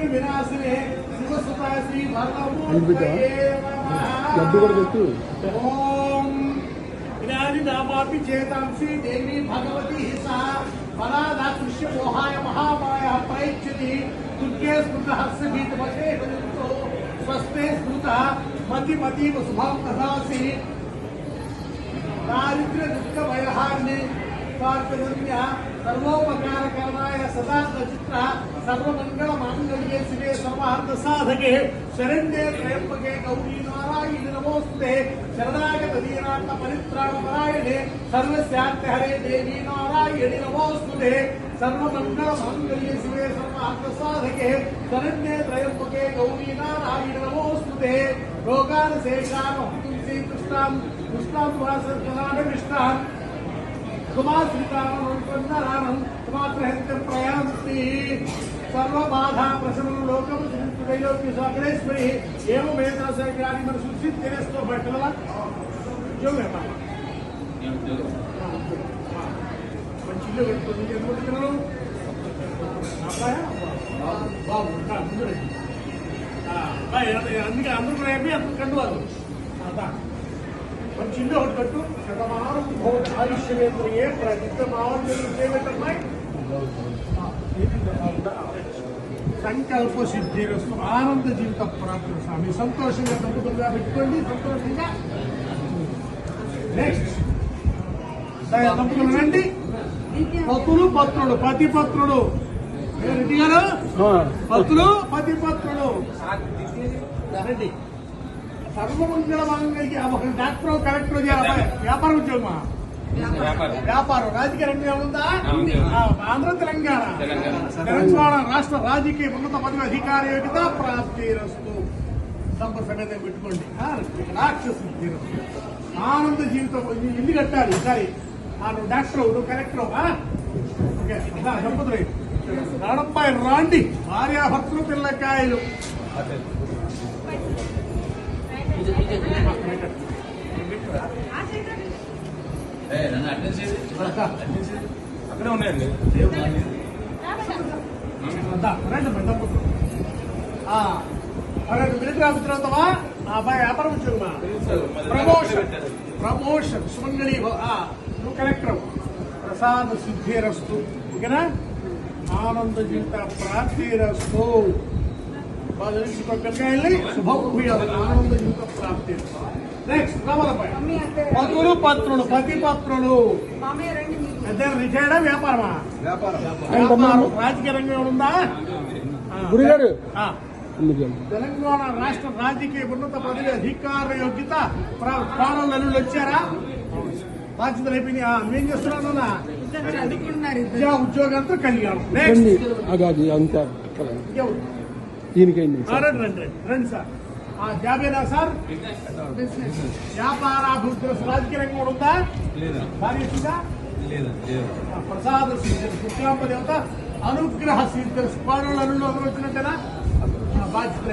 विघ्न विनाशिने शिवसुता श्री भरतमूर्तये नमः। ओम इदानीं नामापि चेतांसि देवी भगवती सा फलादाकृष्य मोहाय महामाया प्रयच्छति दुर्गे स्मृतः स्फीतवशे भजन्तो स्वस्ते स्मृतः मतिमतीव शुभं ददासि दारिद्र्य दुःख भयहारिणे स्वार्थधन्य सर्वोपकारकरणाय सदा चित्र सर्वमंगल मांगल्ये शिवे सर्वार्थ साधके शरण्ये त्र्यंबके गौरी नारायणि नमोस्तुते शरणागत दीनार्थ परित्राणपरायणे सर्वस्यार्थ हरे देवी नारायणि नमोस्तुते सर्वमंगल मांगल्ये शिवे सर्वार्थ साधके शरण्ये त्र्यंबके गौरी नारायणि नमोस्तुते रोगान शेषान तुलसी कृष्णां कृष्णां वासनान विष्णां कुमार श्रीकारणं कुमात्रहत्यं प्रयान्ति सर्वबाधा प्रशमनं लोकं त्रैलोक्य सागरेश्वरी एवमेतसैर्यानि मनसुसिद्धिरस्तो बैठला जो है మంచిగా పెట్టుకొని ఎందుకుంటున్నారు అబ్బాయా బాగుంటా అందుకే అందరూ రేపి అందరూ కండువారు మంచి ఇల్లు ఒకటి కట్టు శతమానం ఆయుష్యేంద్రియే ప్రతిమావై సంకల్ప సిద్ధిరస్తు ఆనంద జీవిత ప్రాప్తి స్వామి సంతోషంగా దంపతులుగా పెట్టుకోండి సంతోషంగా నెక్స్ట్ దంపతులు రండి పతులు పత్రుడు పతిపత్రుడు రెడ్డి గారు పతులు పతిపత్రుడు రండి సర్వమంగళ మాంగళ్య ఒక డాక్టర్ కలెక్టర్ వ్యాపార ఉద్యోగమా వ్యాపారం రాజకీయ రంగం ఉందా ఆంధ్ర తెలంగాణ రాష్ట్ర రాజకీయ ఉన్నత పదవి అధికార యోగ్యత ప్రాప్తి రస్తు సంపద సమేతం పెట్టుకోండి రాక్షసు ఆనంద జీవితం ఇల్లు కట్టాలి సరే నువ్వు డాక్టర్ నువ్వు కలెక్టర్ ఓకే దంపతులు రాడపై రాండి భార్యాభర్తలు పిల్లకాయలు అక్కడే ఉన్నాయండి మిలిటరీ ఆఫీసర్ అవుతావా అబ్బాయి వ్యాపారం ఉద్యోగమా ప్రమోషన్ సుమంగళి నువ్వు కలెక్టర్ ప్రసాద సిద్ధిరస్తు ఓకేనా ఆనంద జీవిత ప్రాప్తిరస్తు ఆనంద జీవిత ప్రాప్తి నెక్స్ట్ పతులు పత్రులు పతిపత్రులు ఇద్దరు రిటైర్డా వ్యాపారమా వ్యాపారం రాజకీయ రంగం ఉందా తెలంగాణ రాష్ట్ర రాజకీయ ఉన్నత పదవి అధికార యోగ్యత ప్రాణం నలుగురు వచ్చారా బాధ్యతలు అయిపోయినాయి నువ్వేం చేస్తున్నాను విద్యా ఉద్యోగంతో కళ్యాణం నెక్స్ట్ రండి సార్ జాబేనా సార్ వ్యాపారాభివృద్ధి రాజకీయ రంగం ఉందా భార్యగా ప్రసాద శుక్లాంబ దేవత అనుగ్రహ సిద్ధి స్పాడులు వచ్చినట్టేనా బాధ్యత